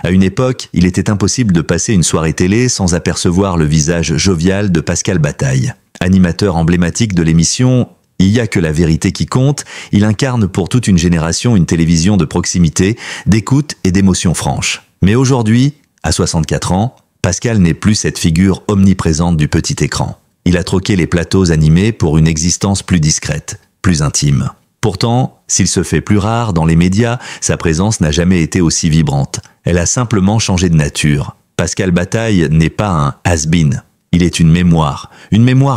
À une époque, il était impossible de passer une soirée télé sans apercevoir le visage jovial de Pascal Bataille. Animateur emblématique de l'émission « Il y a que la vérité qui compte », il incarne pour toute une génération une télévision de proximité, d'écoute et d'émotion franche. Mais aujourd'hui, à 64 ans, Pascal n'est plus cette figure omniprésente du petit écran. Il a troqué les plateaux animés pour une existence plus discrète, plus intime. Pourtant, s'il se fait plus rare dans les médias, sa présence n'a jamais été aussi vibrante. Elle a simplement changé de nature. Pascal Bataille n'est pas un has-been. Il est une mémoire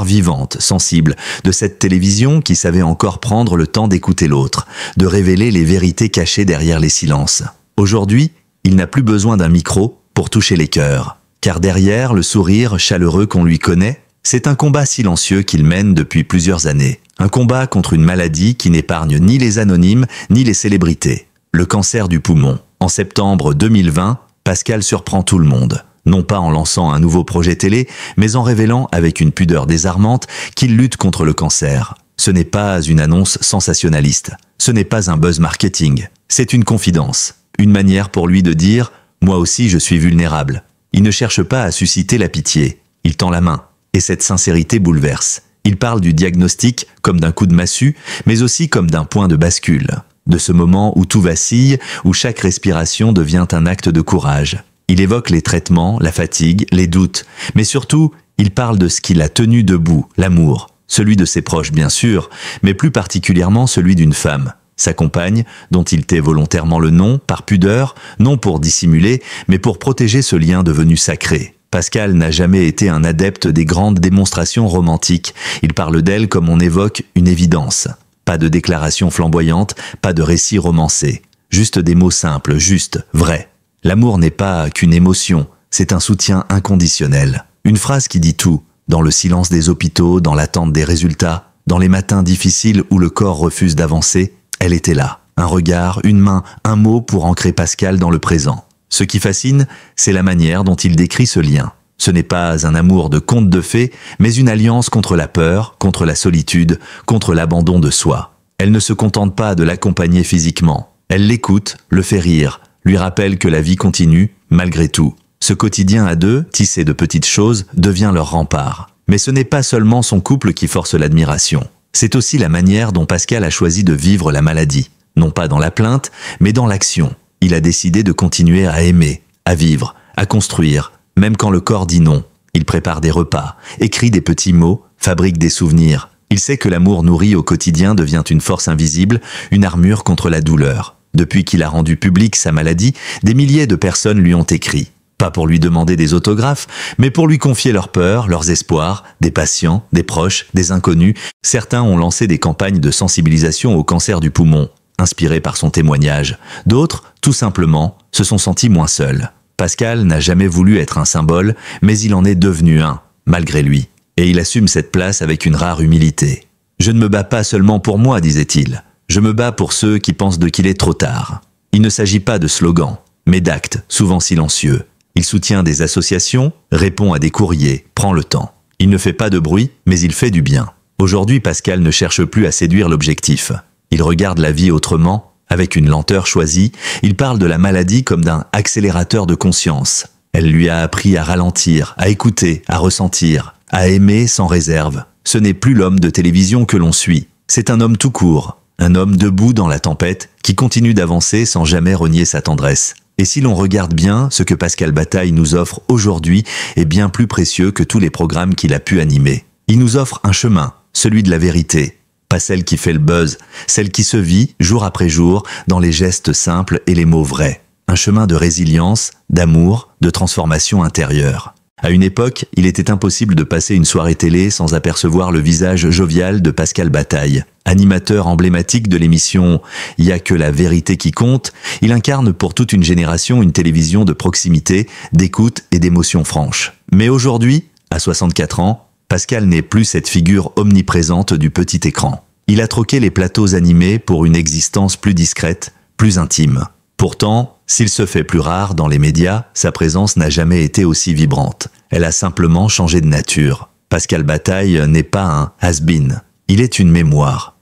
vivante, sensible, de cette télévision qui savait encore prendre le temps d'écouter l'autre, de révéler les vérités cachées derrière les silences. Aujourd'hui, il n'a plus besoin d'un micro pour toucher les cœurs. Car derrière le sourire chaleureux qu'on lui connaît, c'est un combat silencieux qu'il mène depuis plusieurs années. Un combat contre une maladie qui n'épargne ni les anonymes ni les célébrités. Le cancer du poumon. En septembre 2020, Pascal surprend tout le monde. Non pas en lançant un nouveau projet télé, mais en révélant avec une pudeur désarmante qu'il lutte contre le cancer. Ce n'est pas une annonce sensationnaliste. Ce n'est pas un buzz marketing. C'est une confidence. Une manière pour lui de dire « Moi aussi je suis vulnérable ». Il ne cherche pas à susciter la pitié. Il tend la main. Et cette sincérité bouleverse. Il parle du diagnostic comme d'un coup de massue, mais aussi comme d'un point de bascule. De ce moment où tout vacille, où chaque respiration devient un acte de courage. Il évoque les traitements, la fatigue, les doutes, mais surtout, il parle de ce qui l'a tenu debout, l'amour. Celui de ses proches, bien sûr, mais plus particulièrement celui d'une femme. Sa compagne, dont il tait volontairement le nom, par pudeur, non pour dissimuler, mais pour protéger ce lien devenu sacré. Pascal n'a jamais été un adepte des grandes démonstrations romantiques. Il parle d'elle comme on évoque une évidence. Pas de déclarations flamboyantes, pas de récits romancés. Juste des mots simples, justes, vrais. L'amour n'est pas qu'une émotion, c'est un soutien inconditionnel. Une phrase qui dit tout, dans le silence des hôpitaux, dans l'attente des résultats, dans les matins difficiles où le corps refuse d'avancer, elle était là. Un regard, une main, un mot pour ancrer Pascal dans le présent. Ce qui fascine, c'est la manière dont il décrit ce lien. Ce n'est pas un amour de conte de fées, mais une alliance contre la peur, contre la solitude, contre l'abandon de soi. Elle ne se contente pas de l'accompagner physiquement. Elle l'écoute, le fait rire, lui rappelle que la vie continue, malgré tout. Ce quotidien à deux, tissé de petites choses, devient leur rempart. Mais ce n'est pas seulement son couple qui force l'admiration. C'est aussi la manière dont Pascal a choisi de vivre la maladie. Non pas dans la plainte, mais dans l'action. Il a décidé de continuer à aimer, à vivre, à construire, même quand le corps dit non. Il prépare des repas, écrit des petits mots, fabrique des souvenirs. Il sait que l'amour nourri au quotidien devient une force invisible, une armure contre la douleur. Depuis qu'il a rendu publique sa maladie, des milliers de personnes lui ont écrit. Pas pour lui demander des autographes, mais pour lui confier leurs peurs, leurs espoirs, des patients, des proches, des inconnus. Certains ont lancé des campagnes de sensibilisation au cancer du poumon, inspirés par son témoignage. D'autres, tout simplement, se sont sentis moins seuls. Pascal n'a jamais voulu être un symbole, mais il en est devenu un, malgré lui. Et il assume cette place avec une rare humilité. « Je ne me bats pas seulement pour moi », disait-il. « Je me bats pour ceux qui pensent qu'il est trop tard. » Il ne s'agit pas de slogans, mais d'actes, souvent silencieux. Il soutient des associations, répond à des courriers, prend le temps. Il ne fait pas de bruit, mais il fait du bien. Aujourd'hui, Pascal ne cherche plus à séduire l'objectif. Il regarde la vie autrement, avec une lenteur choisie. Il parle de la maladie comme d'un accélérateur de conscience. Elle lui a appris à ralentir, à écouter, à ressentir, à aimer sans réserve. Ce n'est plus l'homme de télévision que l'on suit. C'est un homme tout court. Un homme debout dans la tempête, qui continue d'avancer sans jamais renier sa tendresse. Et si l'on regarde bien, ce que Pascal Bataille nous offre aujourd'hui est bien plus précieux que tous les programmes qu'il a pu animer. Il nous offre un chemin, celui de la vérité. Pas celle qui fait le buzz, celle qui se vit, jour après jour, dans les gestes simples et les mots vrais. Un chemin de résilience, d'amour, de transformation intérieure. À une époque, il était impossible de passer une soirée télé sans apercevoir le visage jovial de Pascal Bataille. Animateur emblématique de l'émission « Il y a que la vérité qui compte », il incarne pour toute une génération une télévision de proximité, d'écoute et d'émotion franche. Mais aujourd'hui, à 64 ans, Pascal n'est plus cette figure omniprésente du petit écran. Il a troqué les plateaux animés pour une existence plus discrète, plus intime. Pourtant, s'il se fait plus rare dans les médias, sa présence n'a jamais été aussi vibrante. Elle a simplement changé de nature. Pascal Bataille n'est pas un has-been. Il est une mémoire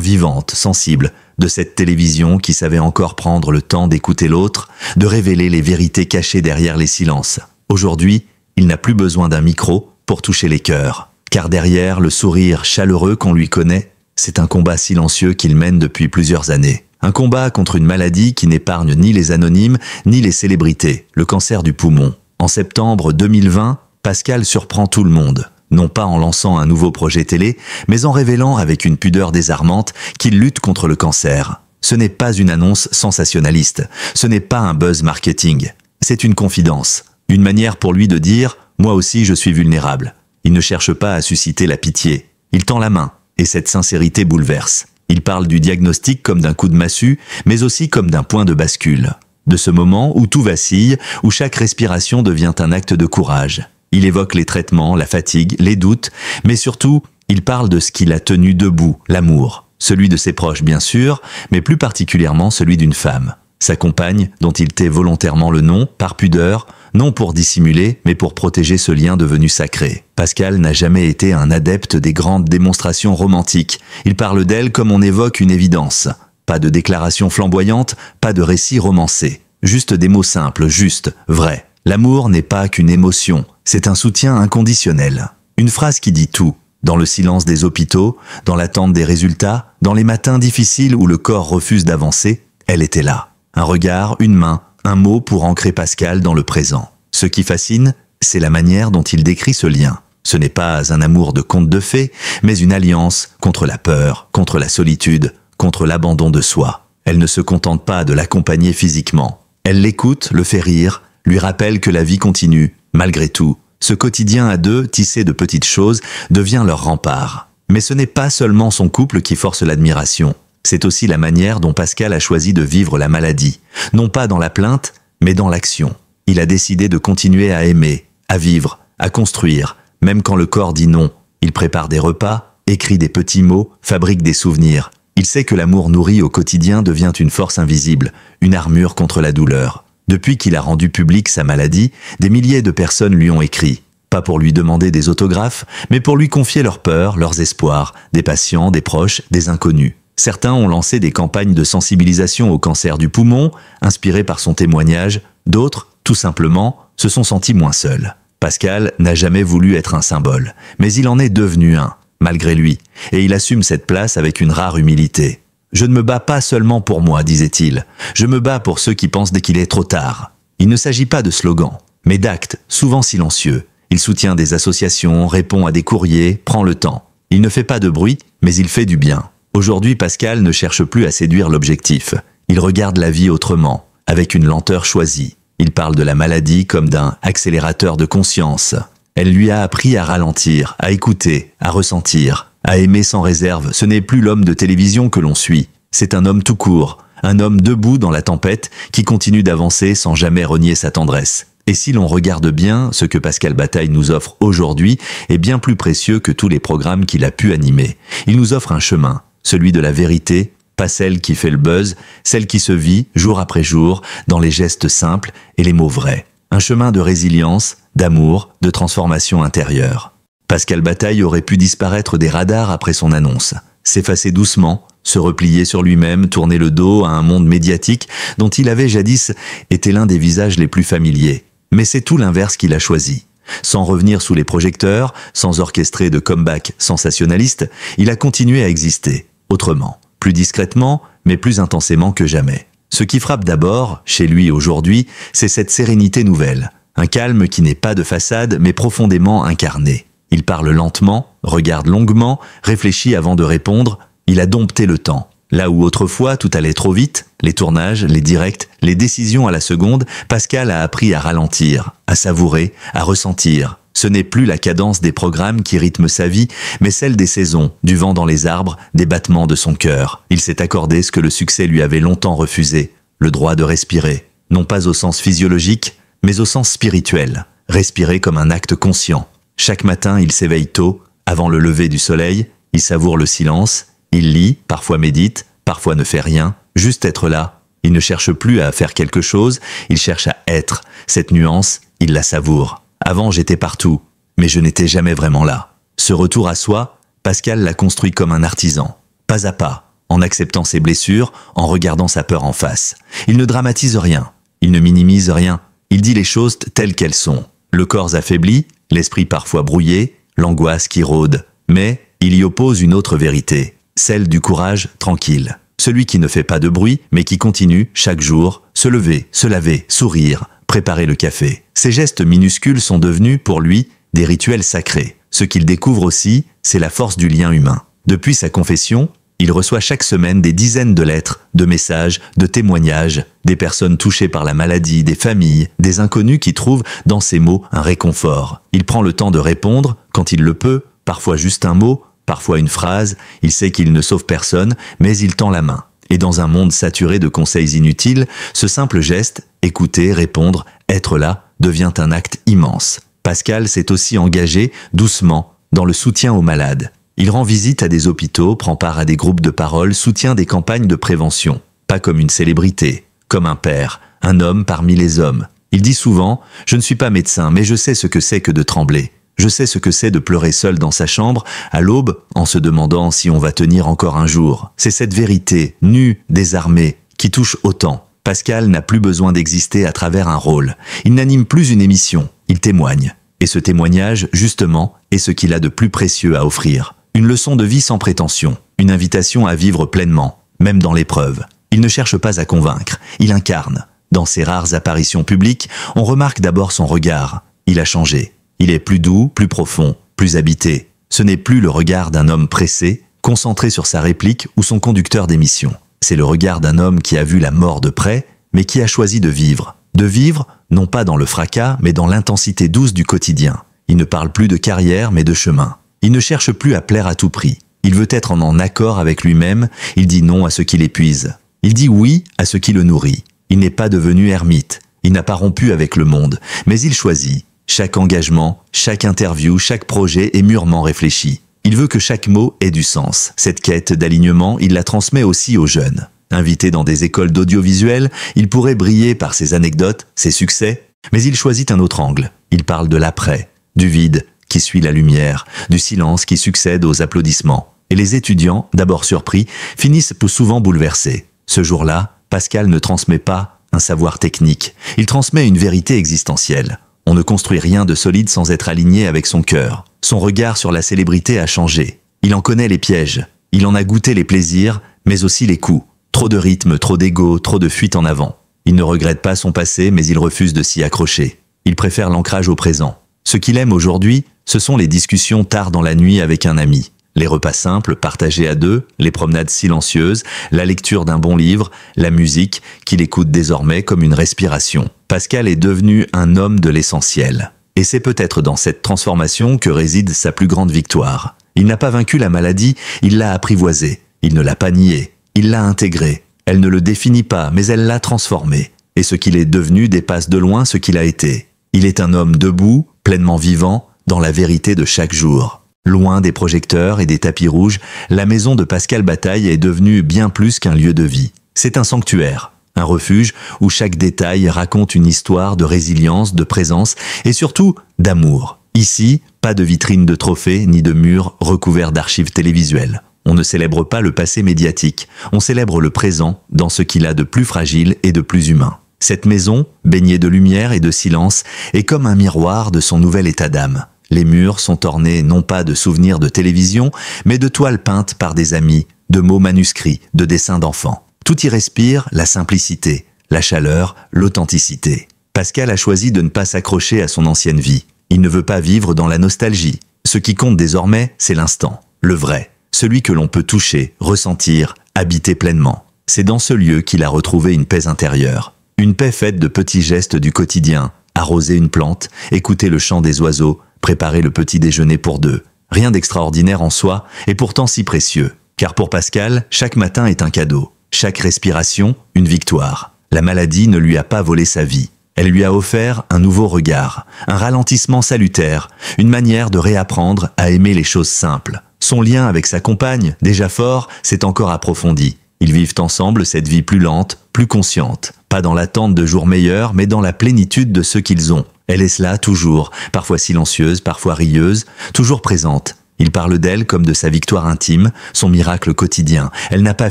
vivante, sensible, de cette télévision qui savait encore prendre le temps d'écouter l'autre, de révéler les vérités cachées derrière les silences. Aujourd'hui, il n'a plus besoin d'un micro pour toucher les cœurs. Car derrière le sourire chaleureux qu'on lui connaît, c'est un combat silencieux qu'il mène depuis plusieurs années. Un combat contre une maladie qui n'épargne ni les anonymes, ni les célébrités, le cancer du poumon. En septembre 2020, Pascal surprend tout le monde. Non pas en lançant un nouveau projet télé, mais en révélant avec une pudeur désarmante qu'il lutte contre le cancer. Ce n'est pas une annonce sensationnaliste, ce n'est pas un buzz marketing. C'est une confidence, une manière pour lui de dire « moi aussi je suis vulnérable ». Il ne cherche pas à susciter la pitié, il tend la main, et cette sincérité bouleverse. Il parle du diagnostic comme d'un coup de massue, mais aussi comme d'un point de bascule. De ce moment où tout vacille, où chaque respiration devient un acte de courage. Il évoque les traitements, la fatigue, les doutes, mais surtout, il parle de ce qui l'a tenu debout, l'amour. Celui de ses proches, bien sûr, mais plus particulièrement celui d'une femme. Sa compagne, dont il tait volontairement le nom, par pudeur, non pour dissimuler, mais pour protéger ce lien devenu sacré. Pascal n'a jamais été un adepte des grandes démonstrations romantiques. Il parle d'elle comme on évoque une évidence. Pas de déclarations flamboyantes, pas de récits romancés. Juste des mots simples, justes, vrais. L'amour n'est pas qu'une émotion, c'est un soutien inconditionnel. Une phrase qui dit tout. Dans le silence des hôpitaux, dans l'attente des résultats, dans les matins difficiles où le corps refuse d'avancer, elle était là. Un regard, une main, un mot pour ancrer Pascal dans le présent. Ce qui fascine, c'est la manière dont il décrit ce lien. Ce n'est pas un amour de conte de fées, mais une alliance contre la peur, contre la solitude, contre l'abandon de soi. Elle ne se contente pas de l'accompagner physiquement. Elle l'écoute, le fait rire, lui rappelle que la vie continue, malgré tout. Ce quotidien à deux, tissé de petites choses, devient leur rempart. Mais ce n'est pas seulement son couple qui force l'admiration. C'est aussi la manière dont Pascal a choisi de vivre la maladie. Non pas dans la plainte, mais dans l'action. Il a décidé de continuer à aimer, à vivre, à construire, même quand le corps dit non. Il prépare des repas, écrit des petits mots, fabrique des souvenirs. Il sait que l'amour nourri au quotidien devient une force invisible, une armure contre la douleur. Depuis qu'il a rendu public sa maladie, des milliers de personnes lui ont écrit. Pas pour lui demander des autographes, mais pour lui confier leurs peurs, leurs espoirs, des patients, des proches, des inconnus. Certains ont lancé des campagnes de sensibilisation au cancer du poumon, inspirées par son témoignage. D'autres, tout simplement, se sont sentis moins seuls. Pascal n'a jamais voulu être un symbole, mais il en est devenu un, malgré lui, et il assume cette place avec une rare humilité. « Je ne me bats pas seulement pour moi, disait-il. Je me bats pour ceux qui pensent dès qu'il est trop tard. » Il ne s'agit pas de slogans, mais d'actes, souvent silencieux. Il soutient des associations, répond à des courriers, prend le temps. Il ne fait pas de bruit, mais il fait du bien. Aujourd'hui, Pascal ne cherche plus à séduire l'objectif. Il regarde la vie autrement, avec une lenteur choisie. Il parle de la maladie comme d'un accélérateur de conscience. Elle lui a appris à ralentir, à écouter, à ressentir, à aimer sans réserve. Ce n'est plus l'homme de télévision que l'on suit. C'est un homme tout court, un homme debout dans la tempête qui continue d'avancer sans jamais renier sa tendresse. Et si l'on regarde bien, ce que Pascal Bataille nous offre aujourd'hui est bien plus précieux que tous les programmes qu'il a pu animer. Il nous offre un chemin, celui de la vérité, pas celle qui fait le buzz, celle qui se vit jour après jour dans les gestes simples et les mots vrais. Un chemin de résilience, d'amour, de transformation intérieure. Pascal Bataille aurait pu disparaître des radars après son annonce, s'effacer doucement, se replier sur lui-même, tourner le dos à un monde médiatique dont il avait jadis été l'un des visages les plus familiers. Mais c'est tout l'inverse qu'il a choisi. Sans revenir sous les projecteurs, sans orchestrer de comeback sensationnaliste, il a continué à exister, autrement, plus discrètement, mais plus intensément que jamais. Ce qui frappe d'abord, chez lui aujourd'hui, c'est cette sérénité nouvelle, un calme qui n'est pas de façade mais profondément incarné. Il parle lentement, regarde longuement, réfléchit avant de répondre, il a dompté le temps. Là où autrefois tout allait trop vite, les tournages, les directs, les décisions à la seconde, Pascal a appris à ralentir, à savourer, à ressentir. Ce n'est plus la cadence des programmes qui rythme sa vie, mais celle des saisons, du vent dans les arbres, des battements de son cœur. Il s'est accordé ce que le succès lui avait longtemps refusé, le droit de respirer, non pas au sens physiologique, mais au sens spirituel. Respirer comme un acte conscient. Chaque matin, il s'éveille tôt, avant le lever du soleil, il savoure le silence, il lit, parfois médite, parfois ne fait rien, juste être là. Il ne cherche plus à faire quelque chose, il cherche à être. Cette nuance, il la savoure. Avant, j'étais partout, mais je n'étais jamais vraiment là. Ce retour à soi, Pascal l'a construit comme un artisan, pas à pas, en acceptant ses blessures, en regardant sa peur en face. Il ne dramatise rien, il ne minimise rien, il dit les choses telles qu'elles sont. Le corps affaibli, l'esprit parfois brouillé, l'angoisse qui rôde. Mais il y oppose une autre vérité, celle du courage tranquille. Celui qui ne fait pas de bruit, mais qui continue, chaque jour, se lever, se laver, sourire, préparer le café. Ces gestes minuscules sont devenus, pour lui, des rituels sacrés. Ce qu'il découvre aussi, c'est la force du lien humain. Depuis sa confession, il reçoit chaque semaine des dizaines de lettres, de messages, de témoignages, des personnes touchées par la maladie, des familles, des inconnus qui trouvent dans ces mots un réconfort. Il prend le temps de répondre, quand il le peut, parfois juste un mot, parfois une phrase. Il sait qu'il ne sauve personne, mais il tend la main. Et dans un monde saturé de conseils inutiles, ce simple geste, écouter, répondre, être là, devient un acte immense. Pascal s'est aussi engagé, doucement, dans le soutien aux malades. Il rend visite à des hôpitaux, prend part à des groupes de parole, soutient des campagnes de prévention. Pas comme une célébrité, comme un père, un homme parmi les hommes. Il dit souvent « Je ne suis pas médecin, mais je sais ce que c'est que de trembler. Je sais ce que c'est de pleurer seul dans sa chambre, à l'aube, en se demandant si on va tenir encore un jour. C'est cette vérité, nue, désarmée, qui touche autant. » Pascal n'a plus besoin d'exister à travers un rôle. Il n'anime plus une émission, il témoigne. Et ce témoignage, justement, est ce qu'il a de plus précieux à offrir. Une leçon de vie sans prétention, une invitation à vivre pleinement, même dans l'épreuve. Il ne cherche pas à convaincre, il incarne. Dans ses rares apparitions publiques, on remarque d'abord son regard. Il a changé. Il est plus doux, plus profond, plus habité. Ce n'est plus le regard d'un homme pressé, concentré sur sa réplique ou son conducteur d'émission. C'est le regard d'un homme qui a vu la mort de près, mais qui a choisi de vivre. De vivre, non pas dans le fracas, mais dans l'intensité douce du quotidien. Il ne parle plus de carrière, mais de chemin. Il ne cherche plus à plaire à tout prix. Il veut être en accord avec lui-même, il dit non à ce qui l'épuise. Il dit oui à ce qui le nourrit. Il n'est pas devenu ermite, il n'a pas rompu avec le monde, mais il choisit. Chaque engagement, chaque interview, chaque projet est mûrement réfléchi. Il veut que chaque mot ait du sens. Cette quête d'alignement, il la transmet aussi aux jeunes. Invité dans des écoles d'audiovisuel, il pourrait briller par ses anecdotes, ses succès, mais il choisit un autre angle. Il parle de l'après, du vide qui suit la lumière, du silence qui succède aux applaudissements. Et les étudiants, d'abord surpris, finissent souvent bouleversés. Ce jour-là, Pascal ne transmet pas un savoir technique, il transmet une vérité existentielle. On ne construit rien de solide sans être aligné avec son cœur. Son regard sur la célébrité a changé. Il en connaît les pièges, il en a goûté les plaisirs, mais aussi les coups. Trop de rythme, trop d'ego, trop de fuite en avant. Il ne regrette pas son passé, mais il refuse de s'y accrocher. Il préfère l'ancrage au présent. Ce qu'il aime aujourd'hui, ce sont les discussions tard dans la nuit avec un ami. Les repas simples, partagés à deux, les promenades silencieuses, la lecture d'un bon livre, la musique, qu'il écoute désormais comme une respiration. Pascal est devenu un homme de l'essentiel. Et c'est peut-être dans cette transformation que réside sa plus grande victoire. Il n'a pas vaincu la maladie, il l'a apprivoisée. Il ne l'a pas niée, il l'a intégrée. Elle ne le définit pas, mais elle l'a transformé. Et ce qu'il est devenu dépasse de loin ce qu'il a été. Il est un homme debout, pleinement vivant, dans la vérité de chaque jour. Loin des projecteurs et des tapis rouges, la maison de Pascal Bataille est devenue bien plus qu'un lieu de vie. C'est un sanctuaire, un refuge où chaque détail raconte une histoire de résilience, de présence et surtout d'amour. Ici, pas de vitrine de trophées ni de murs recouverts d'archives télévisuelles. On ne célèbre pas le passé médiatique, on célèbre le présent dans ce qu'il a de plus fragile et de plus humain. Cette maison, baignée de lumière et de silence, est comme un miroir de son nouvel état d'âme. Les murs sont ornés non pas de souvenirs de télévision, mais de toiles peintes par des amis, de mots manuscrits, de dessins d'enfants. Tout y respire la simplicité, la chaleur, l'authenticité. Pascal a choisi de ne pas s'accrocher à son ancienne vie. Il ne veut pas vivre dans la nostalgie. Ce qui compte désormais, c'est l'instant, le vrai, celui que l'on peut toucher, ressentir, habiter pleinement. C'est dans ce lieu qu'il a retrouvé une paix intérieure. Une paix faite de petits gestes du quotidien, arroser une plante, écouter le chant des oiseaux, préparer le petit déjeuner pour deux. Rien d'extraordinaire en soi, et pourtant si précieux. Car pour Pascal, chaque matin est un cadeau. Chaque respiration, une victoire. La maladie ne lui a pas volé sa vie. Elle lui a offert un nouveau regard, un ralentissement salutaire, une manière de réapprendre à aimer les choses simples. Son lien avec sa compagne, déjà fort, s'est encore approfondi. Ils vivent ensemble cette vie plus lente, plus consciente. Pas dans l'attente de jours meilleurs, mais dans la plénitude de ce qu'ils ont. Elle est là toujours, parfois silencieuse, parfois rieuse, toujours présente. Il parle d'elle comme de sa victoire intime, son miracle quotidien. Elle n'a pas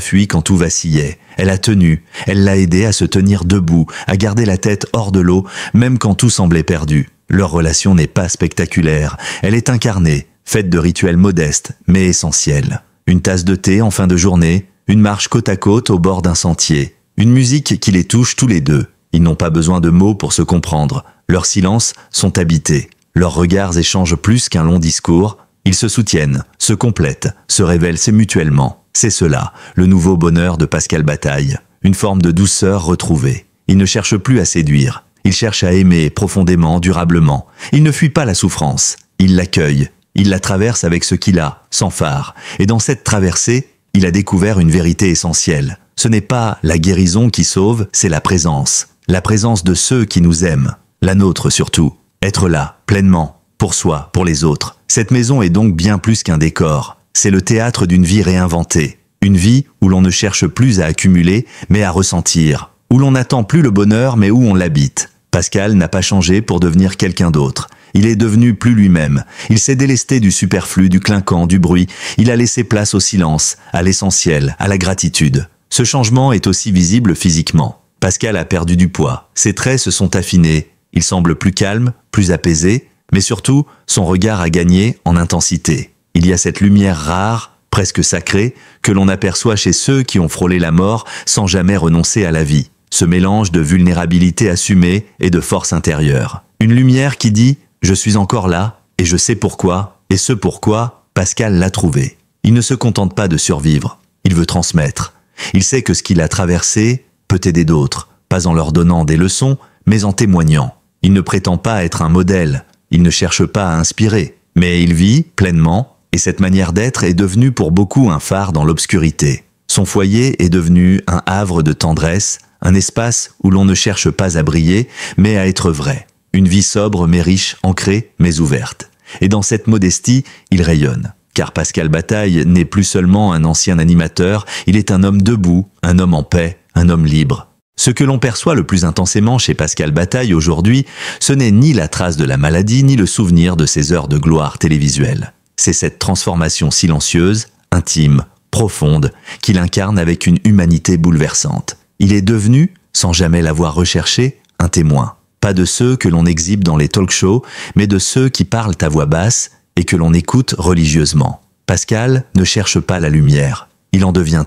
fui quand tout vacillait. Elle a tenu, elle l'a aidé à se tenir debout, à garder la tête hors de l'eau, même quand tout semblait perdu. Leur relation n'est pas spectaculaire. Elle est incarnée, faite de rituels modestes, mais essentiels. Une tasse de thé en fin de journée, une marche côte à côte au bord d'un sentier, une musique qui les touche tous les deux. Ils n'ont pas besoin de mots pour se comprendre. Leurs silences sont habités. Leurs regards échangent plus qu'un long discours. Ils se soutiennent, se complètent, se révèlent mutuellement. C'est cela, le nouveau bonheur de Pascal Bataille. Une forme de douceur retrouvée. Il ne cherche plus à séduire. Il cherche à aimer profondément, durablement. Il ne fuit pas la souffrance. Il l'accueille. Il la traverse avec ce qu'il a, sans phare. Et dans cette traversée, il a découvert une vérité essentielle. Ce n'est pas la guérison qui sauve, c'est la présence. La présence de ceux qui nous aiment. La nôtre surtout. Être là, pleinement, pour soi, pour les autres. Cette maison est donc bien plus qu'un décor. C'est le théâtre d'une vie réinventée. Une vie où l'on ne cherche plus à accumuler, mais à ressentir. Où l'on n'attend plus le bonheur, mais où on l'habite. Pascal n'a pas changé pour devenir quelqu'un d'autre. Il est devenu plus lui-même. Il s'est délesté du superflu, du clinquant, du bruit. Il a laissé place au silence, à l'essentiel, à la gratitude. Ce changement est aussi visible physiquement. Pascal a perdu du poids. Ses traits se sont affinés. Il semble plus calme, plus apaisé, mais surtout, son regard a gagné en intensité. Il y a cette lumière rare, presque sacrée, que l'on aperçoit chez ceux qui ont frôlé la mort sans jamais renoncer à la vie. Ce mélange de vulnérabilité assumée et de force intérieure. Une lumière qui dit « Je suis encore là, et je sais pourquoi, et ce pourquoi, Pascal l'a trouvé. » Il ne se contente pas de survivre, il veut transmettre. Il sait que ce qu'il a traversé peut aider d'autres, pas en leur donnant des leçons, mais en témoignant. Il ne prétend pas être un modèle, il ne cherche pas à inspirer, mais il vit pleinement, et cette manière d'être est devenue pour beaucoup un phare dans l'obscurité. Son foyer est devenu un havre de tendresse, un espace où l'on ne cherche pas à briller, mais à être vrai. Une vie sobre mais riche, ancrée mais ouverte. Et dans cette modestie, il rayonne. Car Pascal Bataille n'est plus seulement un ancien animateur, il est un homme debout, un homme en paix, un homme libre. Ce que l'on perçoit le plus intensément chez Pascal Bataille aujourd'hui, ce n'est ni la trace de la maladie, ni le souvenir de ses heures de gloire télévisuelle. C'est cette transformation silencieuse, intime, profonde, qu'il incarne avec une humanité bouleversante. Il est devenu, sans jamais l'avoir recherché, un témoin. Pas de ceux que l'on exhibe dans les talk-shows, mais de ceux qui parlent à voix basse et que l'on écoute religieusement. Pascal ne cherche pas la lumière. Il en devient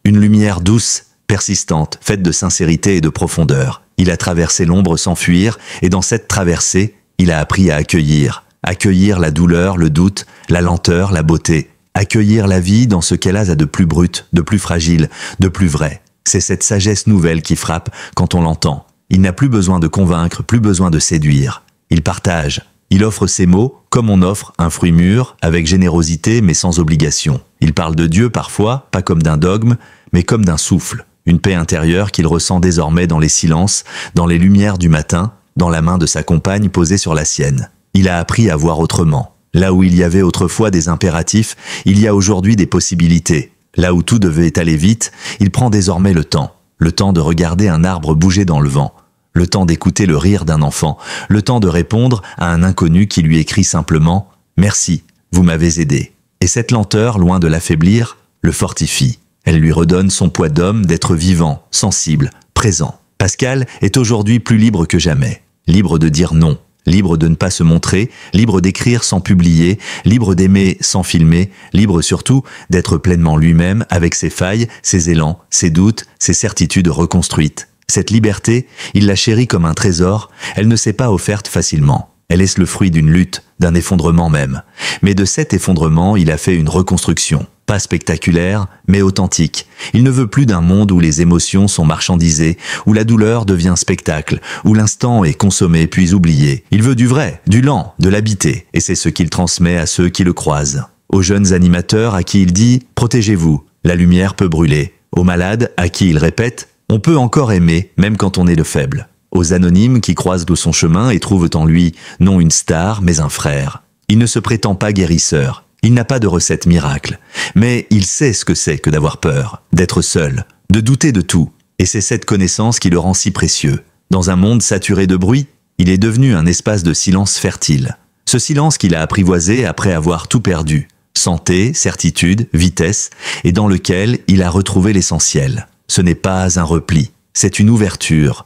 une lumière douce, persistante, faite de sincérité et de profondeur. Il a traversé l'ombre sans fuir, et dans cette traversée, il a appris à accueillir. Accueillir la douleur, le doute, la lenteur, la beauté. Accueillir la vie dans ce qu'elle a de plus brut, de plus fragile, de plus vrai. C'est cette sagesse nouvelle qui frappe quand on l'entend. Il n'a plus besoin de convaincre, plus besoin de séduire. Il partage. Il offre ses mots comme on offre un fruit mûr, avec générosité mais sans obligation. Il parle de Dieu parfois, pas comme d'un dogme, mais comme d'un souffle. Une paix intérieure qu'il ressent désormais dans les silences, dans les lumières du matin, dans la main de sa compagne posée sur la sienne. Il a appris à voir autrement. Là où il y avait autrefois des impératifs, il y a aujourd'hui des possibilités. Là où tout devait aller vite, il prend désormais le temps. Le temps de regarder un arbre bouger dans le vent. Le temps d'écouter le rire d'un enfant. Le temps de répondre à un inconnu qui lui écrit simplement « Merci, vous m'avez aidé ». Et cette lenteur, loin de l'affaiblir, le fortifie. Elle lui redonne son poids d'homme d'être vivant, sensible, présent. Pascal est aujourd'hui plus libre que jamais. Libre de dire non. Libre de ne pas se montrer, libre d'écrire sans publier, libre d'aimer sans filmer, libre surtout d'être pleinement lui-même avec ses failles, ses élans, ses doutes, ses certitudes reconstruites. Cette liberté, il la chérit comme un trésor, elle ne s'est pas offerte facilement. Elle est le fruit d'une lutte, d'un effondrement même. Mais de cet effondrement, il a fait une reconstruction. Pas spectaculaire, mais authentique. Il ne veut plus d'un monde où les émotions sont marchandisées, où la douleur devient spectacle, où l'instant est consommé puis oublié. Il veut du vrai, du lent, de l'habité, et c'est ce qu'il transmet à ceux qui le croisent. Aux jeunes animateurs à qui il dit « Protégez-vous, la lumière peut brûler ». Aux malades à qui il répète « On peut encore aimer, même quand on est le faible ». Aux anonymes qui croisent de son chemin et trouvent en lui non une star, mais un frère. Il ne se prétend pas guérisseur. Il n'a pas de recette miracle, mais il sait ce que c'est que d'avoir peur, d'être seul, de douter de tout, et c'est cette connaissance qui le rend si précieux. Dans un monde saturé de bruit, il est devenu un espace de silence fertile. Ce silence qu'il a apprivoisé après avoir tout perdu. santé, certitude, vitesse, et dans lequel il a retrouvé l'essentiel. Ce n'est pas un repli, c'est une ouverture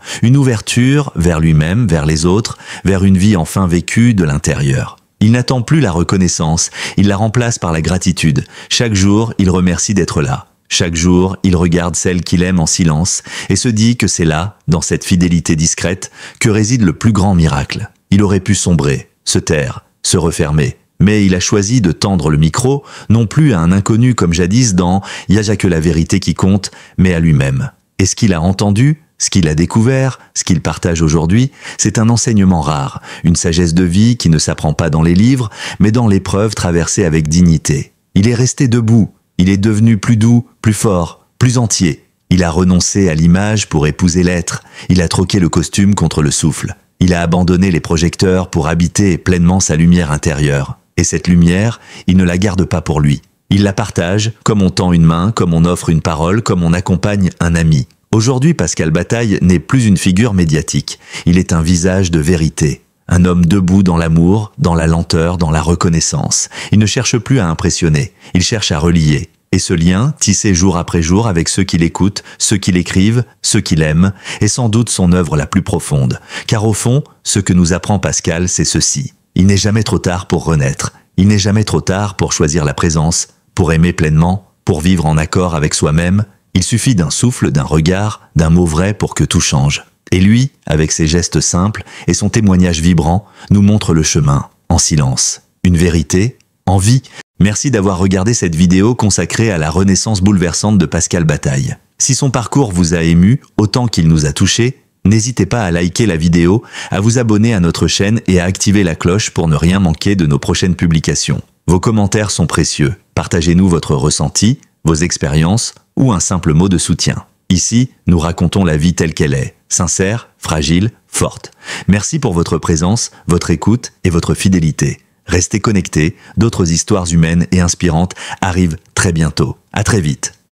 vers lui-même, vers les autres, vers une vie enfin vécue de l'intérieur. Il n'attend plus la reconnaissance, il la remplace par la gratitude. Chaque jour, il remercie d'être là. Chaque jour, il regarde celle qu'il aime en silence et se dit que c'est là, dans cette fidélité discrète, que réside le plus grand miracle. Il aurait pu sombrer, se taire, se refermer. Mais il a choisi de tendre le micro, non plus à un inconnu comme jadis dans « Y a que la vérité qui compte », mais à lui-même. Et ce qu'il a entendu, ce qu'il a découvert, ce qu'il partage aujourd'hui, c'est un enseignement rare, une sagesse de vie qui ne s'apprend pas dans les livres, mais dans l'épreuve traversée avec dignité. Il est resté debout, il est devenu plus doux, plus fort, plus entier. Il a renoncé à l'image pour épouser l'être, il a troqué le costume contre le souffle. Il a abandonné les projecteurs pour habiter pleinement sa lumière intérieure. Et cette lumière, il ne la garde pas pour lui. Il la partage, comme on tend une main, comme on offre une parole, comme on accompagne un ami. Aujourd'hui, Pascal Bataille n'est plus une figure médiatique. Il est un visage de vérité. Un homme debout dans l'amour, dans la lenteur, dans la reconnaissance. Il ne cherche plus à impressionner, il cherche à relier. Et ce lien, tissé jour après jour avec ceux qui l'écoutent, ceux qui l'écrivent, ceux qui l'aiment, est sans doute son œuvre la plus profonde. Car au fond, ce que nous apprend Pascal, c'est ceci. Il n'est jamais trop tard pour renaître. Il n'est jamais trop tard pour choisir la présence, pour aimer pleinement, pour vivre en accord avec soi-même. Il suffit d'un souffle, d'un regard, d'un mot vrai pour que tout change. Et lui, avec ses gestes simples et son témoignage vibrant, nous montre le chemin, en silence. Une vérité, en vie. Merci d'avoir regardé cette vidéo consacrée à la renaissance bouleversante de Pascal Bataille. Si son parcours vous a ému autant qu'il nous a touchés, n'hésitez pas à liker la vidéo, à vous abonner à notre chaîne et à activer la cloche pour ne rien manquer de nos prochaines publications. Vos commentaires sont précieux. Partagez-nous votre ressenti, vos expériences ou un simple mot de soutien. Ici, nous racontons la vie telle qu'elle est, sincère, fragile, forte. Merci pour votre présence, votre écoute et votre fidélité. Restez connectés, d'autres histoires humaines et inspirantes arrivent très bientôt. À très vite.